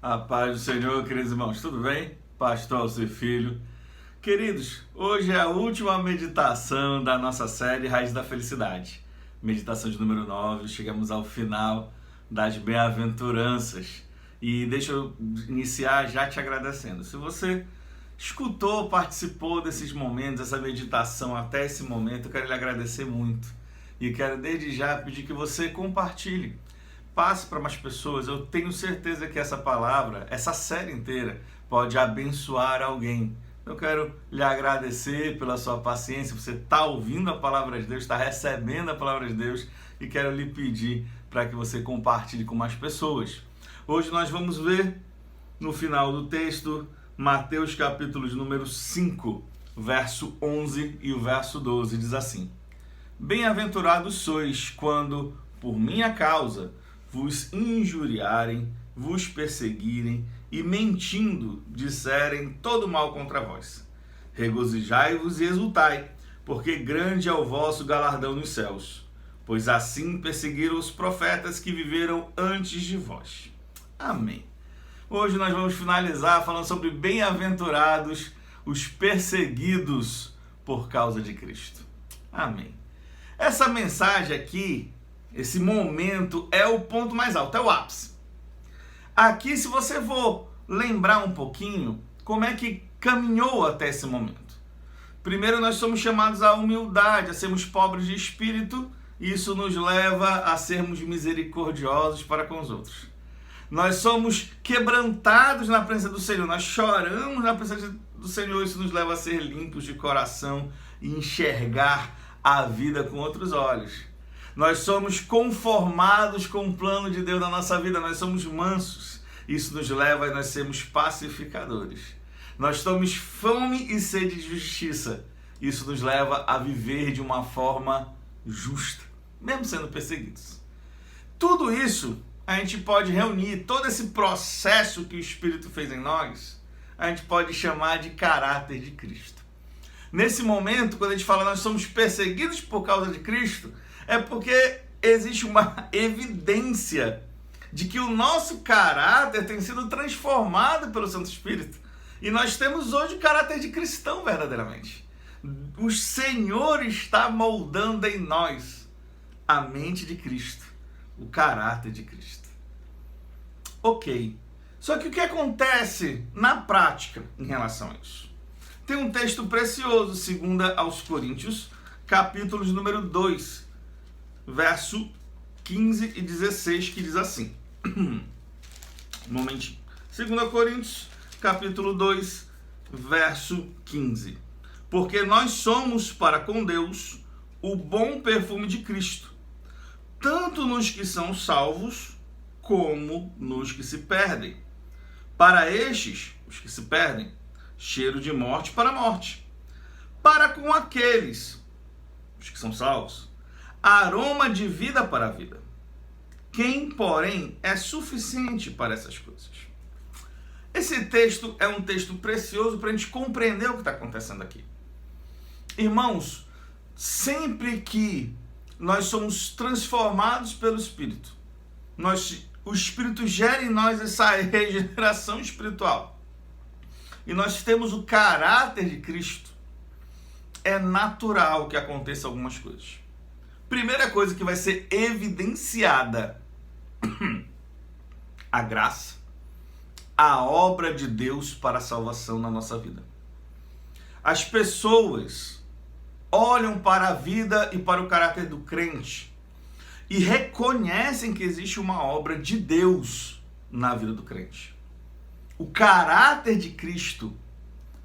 A paz do Senhor, queridos irmãos, tudo bem? Pastor Alcir Filho. Queridos, hoje é a última meditação da nossa série Raiz da Felicidade. Meditação de número 9, chegamos ao final das bem-aventuranças. E deixa eu iniciar já te agradecendo. Se você escutou, participou desses momentos, essa meditação até esse momento, eu quero lhe agradecer muito. E quero desde já pedir que você compartilhe. Passe para mais pessoas. Eu tenho certeza que essa palavra, essa série inteira, pode abençoar alguém. Eu quero lhe agradecer pela sua paciência. Você está ouvindo a palavra de Deus, está recebendo a palavra de Deus e quero lhe pedir para que você compartilhe com mais pessoas. Hoje nós vamos ver no final do texto Mateus capítulo de número 5, verso 11 e o verso 12. Diz assim: Bem-aventurados sois quando, por minha causa, vos injuriarem, vos perseguirem e, mentindo, disserem todo mal contra vós. Regozijai-vos e exultai, porque grande é o vosso galardão nos céus, pois assim perseguiram os profetas que viveram antes de vós. Amém. Hoje nós vamos finalizar falando sobre bem-aventurados os perseguidos por causa de Cristo. Amém. Essa mensagem aqui, esse momento é o ponto mais alto, é o ápice. Aqui, se você for lembrar um pouquinho, como é que caminhou até esse momento. Primeiro, nós somos chamados à humildade, a sermos pobres de espírito, e isso nos leva a sermos misericordiosos para com os outros. Nós somos quebrantados na presença do Senhor, nós choramos na presença do Senhor, isso nos leva a ser limpos de coração e enxergar a vida com outros olhos. Nós somos conformados com o plano de Deus na nossa vida, nós somos mansos. Isso nos leva a nós sermos pacificadores. Nós temos fome e sede de justiça. Isso nos leva a viver de uma forma justa, mesmo sendo perseguidos. Tudo isso a gente pode reunir, todo esse processo que o Espírito fez em nós, a gente pode chamar de caráter de Cristo. Nesse momento, quando a gente fala nós somos perseguidos por causa de Cristo, é porque existe uma evidência de que o nosso caráter tem sido transformado pelo Santo Espírito. E nós temos hoje o caráter de cristão verdadeiramente. O Senhor está moldando em nós a mente de Cristo, o caráter de Cristo. Ok. Só que o que acontece na prática em relação a isso? Tem um texto precioso, 2 aos Coríntios, capítulo de número 2, verso 15 e 16, que diz assim. Um momentinho. 2 Coríntios, capítulo 2, verso 15. Porque nós somos para com Deus o bom perfume de Cristo, tanto nos que são salvos, como nos que se perdem. Para estes, os que se perdem, cheiro de morte para a morte. Para com aqueles, os que são salvos, aroma de vida para a vida. Quem, porém, é suficiente para essas coisas? Esse texto é um texto precioso para a gente compreender o que está acontecendo aqui. Irmãos, sempre que nós somos transformados pelo Espírito, o Espírito gera em nós essa regeneração espiritual, e nós temos o caráter de Cristo, é natural que aconteça algumas coisas. Primeira coisa que vai ser evidenciada: a graça, a obra de Deus para a salvação na nossa vida. As pessoas olham para a vida e para o caráter do crente e reconhecem que existe uma obra de Deus na vida do crente. O caráter de Cristo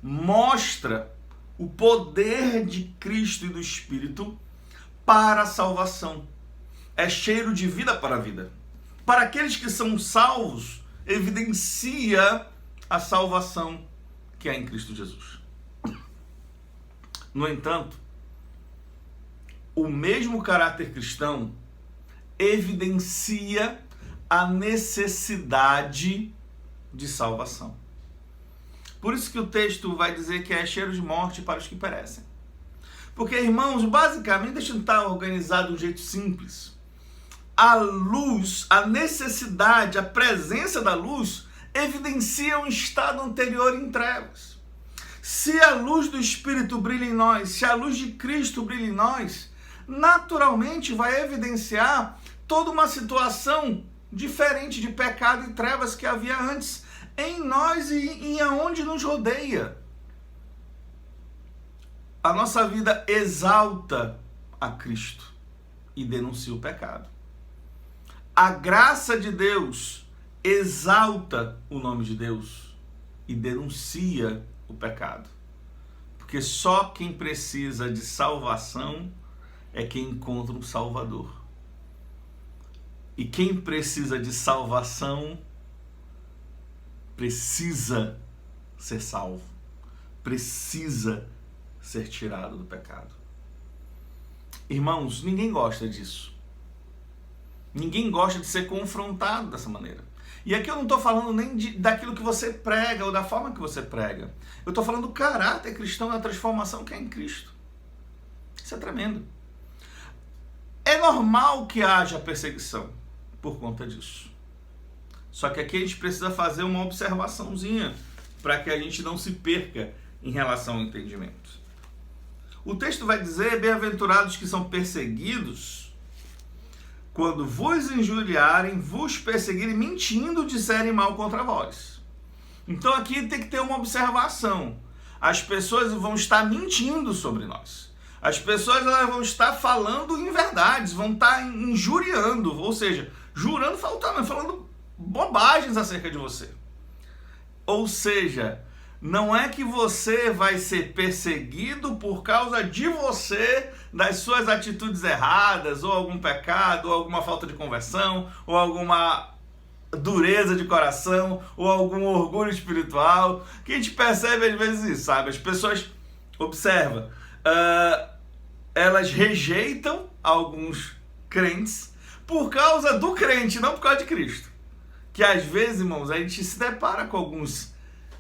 mostra o poder de Cristo e do Espírito para a salvação. É cheiro de vida para a vida. Para aqueles que são salvos, evidencia a salvação que é em Cristo Jesus. No entanto, o mesmo caráter cristão evidencia a necessidade de salvação. Por isso que o texto vai dizer que é cheiro de morte para os que perecem. Porque, irmãos, basicamente, deixa eu estar organizado de um jeito simples. A luz, a necessidade, a presença da luz evidencia um estado anterior em trevas. Se a luz do Espírito brilha em nós, se a luz de Cristo brilha em nós, naturalmente vai evidenciar toda uma situação diferente de pecado e trevas que havia antes em nós e em aonde nos rodeia. A nossa vida exalta a Cristo e denuncia o pecado. A graça de Deus exalta o nome de Deus e denuncia o pecado. Porque só quem precisa de salvação é quem encontra um Salvador. E quem precisa de salvação precisa ser salvo, precisa ser tirado do pecado. Irmãos, ninguém gosta disso. Ninguém gosta de ser confrontado dessa maneira. E aqui eu não estou falando nem daquilo que você prega ou da forma que você prega. Eu estou falando do caráter cristão, da transformação que é em Cristo. Isso é tremendo. É normal que haja perseguição por conta disso. Só que aqui a gente precisa fazer uma observaçãozinha para que a gente não se perca em relação ao entendimento. O texto vai dizer: bem-aventurados que são perseguidos quando vos injuriarem, vos perseguirem, mentindo, disserem mal contra vós. Então aqui tem que ter uma observação. As pessoas vão estar mentindo sobre nós. As pessoas elas vão estar falando inverdades, vão estar injuriando, ou seja, jurando, falando bobagens acerca de você. Ou seja, não é que você vai ser perseguido por causa de você, das suas atitudes erradas, ou algum pecado, ou alguma falta de conversão, ou alguma dureza de coração, ou algum orgulho espiritual, que a gente percebe às vezes isso, sabe? As pessoas, observa, elas rejeitam alguns crentes por causa do crente, não por causa de Cristo. Que às vezes, irmãos, a gente se depara com alguns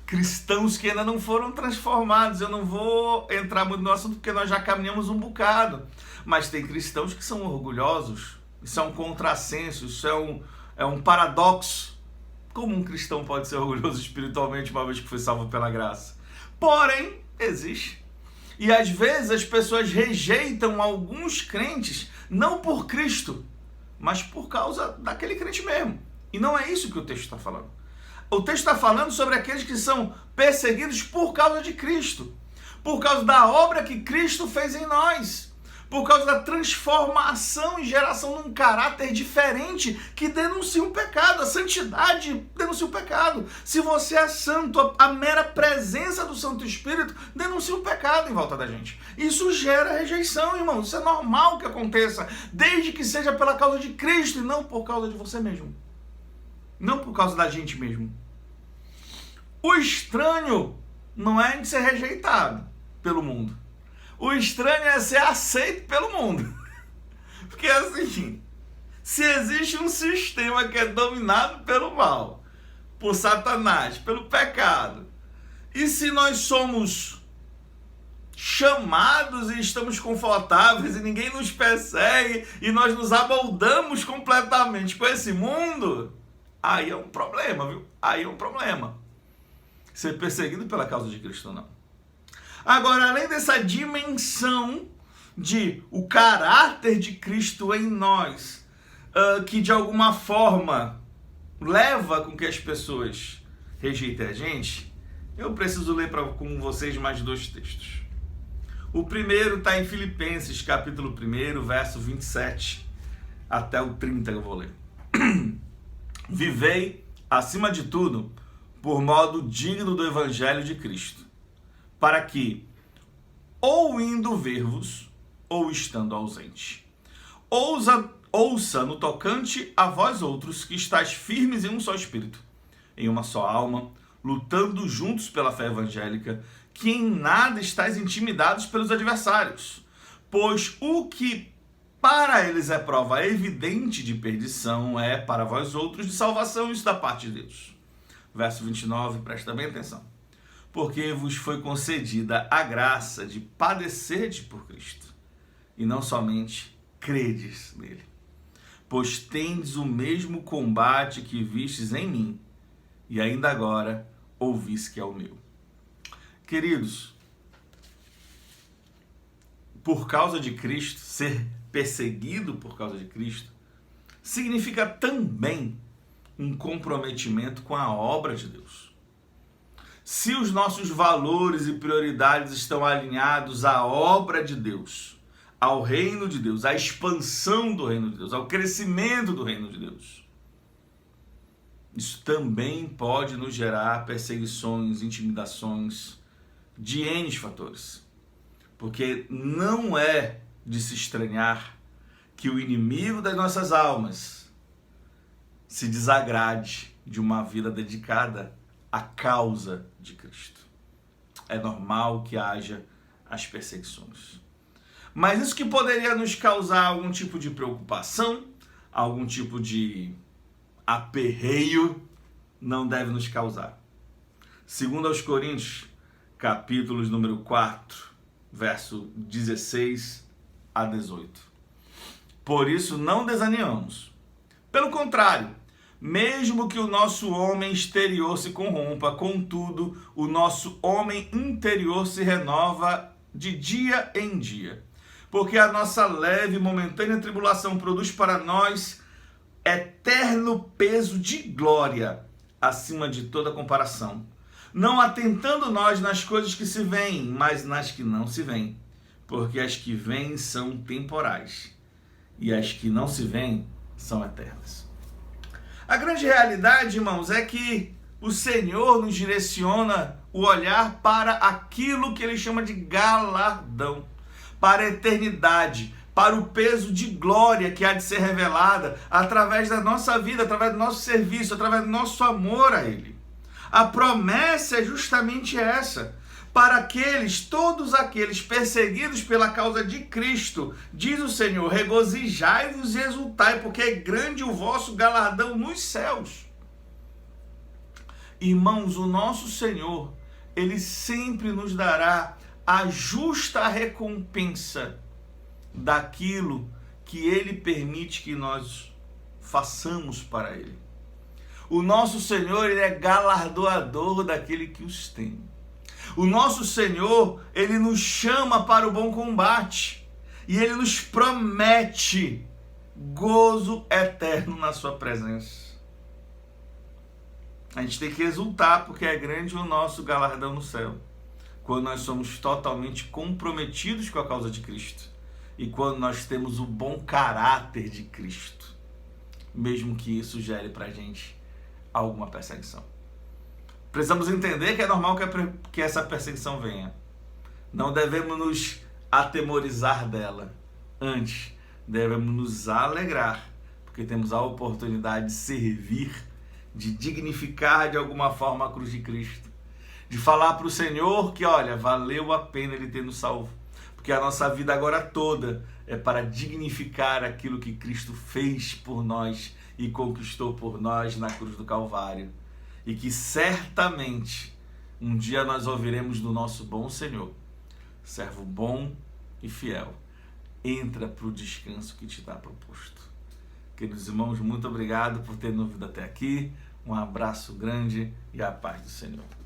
cristãos que ainda não foram transformados. Eu não vou entrar muito no assunto porque nós já caminhamos um bocado. Mas tem cristãos que são orgulhosos. Isso é um contrassenso, isso é um paradoxo. Como um cristão pode ser orgulhoso espiritualmente uma vez que foi salvo pela graça? Porém, existe. E às vezes as pessoas rejeitam alguns crentes, não por Cristo, mas por causa daquele crente mesmo. E não é isso que o texto está falando. O texto está falando sobre aqueles que são perseguidos por causa de Cristo, por causa da obra que Cristo fez em nós, por causa da transformação e geração num caráter diferente que denuncia o pecado. A santidade denuncia o pecado. Se você é santo, a mera presença do Santo Espírito denuncia o pecado em volta da gente. Isso gera rejeição, irmão. Isso é normal que aconteça, desde que seja pela causa de Cristo e não por causa de você mesmo. Não por causa da gente mesmo. O estranho não é de ser rejeitado pelo mundo. O estranho é ser aceito pelo mundo. Porque assim, se existe um sistema que é dominado pelo mal, por Satanás, pelo pecado, e se nós somos chamados e estamos confortáveis e ninguém nos persegue e nós nos amoldamos completamente com esse mundo, aí é um problema, viu? Aí é um problema. Ser perseguido pela causa de Cristo, não. Agora, além dessa dimensão de o caráter de Cristo em nós, que de alguma forma leva com que as pessoas rejeitem a gente, eu preciso ler com vocês mais dois textos. O primeiro está em Filipenses, capítulo 1, verso 27 até o 30, eu vou ler. Vivei, acima de tudo, por modo digno do Evangelho de Cristo, para que, ou indo ver-vos, ou estando ausente, ouça no tocante a vós outros que estáis firmes em um só espírito, em uma só alma, lutando juntos pela fé evangélica, que em nada estáis intimidados pelos adversários, pois o que para eles é prova evidente de perdição é para vós outros de salvação, isso da parte de Deus. Verso 29, presta bem atenção. Porque vos foi concedida a graça de padecerdes por Cristo, e não somente credes nele. Pois tendes o mesmo combate que vistes em mim, e ainda agora ouvis que é o meu. Queridos, por causa de Cristo, ser perseguido por causa de Cristo, significa também um comprometimento com a obra de Deus. Se os nossos valores e prioridades estão alinhados à obra de Deus, ao reino de Deus, à expansão do reino de Deus, ao crescimento do reino de Deus, isso também pode nos gerar perseguições, intimidações, de N fatores. Porque não é de se estranhar que o inimigo das nossas almas se desagrade de uma vida dedicada à causa de Cristo. É normal que haja as perseguições. Mas isso que poderia nos causar algum tipo de preocupação, algum tipo de aperreio, não deve nos causar. Segundo aos Coríntios, capítulos número 4, verso 16 a 18. Por isso não desanimamos. Pelo contrário, mesmo que o nosso homem exterior se corrompa, contudo, o nosso homem interior se renova de dia em dia. Porque a nossa leve e momentânea tribulação produz para nós eterno peso de glória, acima de toda comparação. Não atentando nós nas coisas que se veem, mas nas que não se veem. Porque as que vêm são temporais, e as que não se veem são eternas. A grande realidade, irmãos, é que o Senhor nos direciona o olhar para aquilo que Ele chama de galardão, para a eternidade, para o peso de glória que há de ser revelada através da nossa vida, através do nosso serviço, através do nosso amor a Ele. A promessa é justamente essa. Para aqueles, todos aqueles perseguidos pela causa de Cristo, diz o Senhor, regozijai-vos e exultai, porque é grande o vosso galardão nos céus. Irmãos, o nosso Senhor, Ele sempre nos dará a justa recompensa daquilo que Ele permite que nós façamos para Ele. O nosso Senhor, Ele é galardoador daquele que os tem. O nosso Senhor, Ele nos chama para o bom combate e Ele nos promete gozo eterno na sua presença. A gente tem que exultar porque é grande o nosso galardão no céu, quando nós somos totalmente comprometidos com a causa de Cristo e quando nós temos o bom caráter de Cristo, mesmo que isso gere para a gente alguma perseguição. Precisamos entender que é normal que essa perseguição venha. Não devemos nos atemorizar dela. Antes, devemos nos alegrar, porque temos a oportunidade de servir, de dignificar de alguma forma a cruz de Cristo. De falar para o Senhor que, olha, valeu a pena Ele ter nos salvo. Porque a nossa vida agora toda é para dignificar aquilo que Cristo fez por nós e conquistou por nós na cruz do Calvário. E que certamente um dia nós ouviremos do nosso bom Senhor: servo bom e fiel, entra para o descanso que te está proposto. Queridos irmãos, muito obrigado por terem ouvido até aqui. Um abraço grande e a paz do Senhor.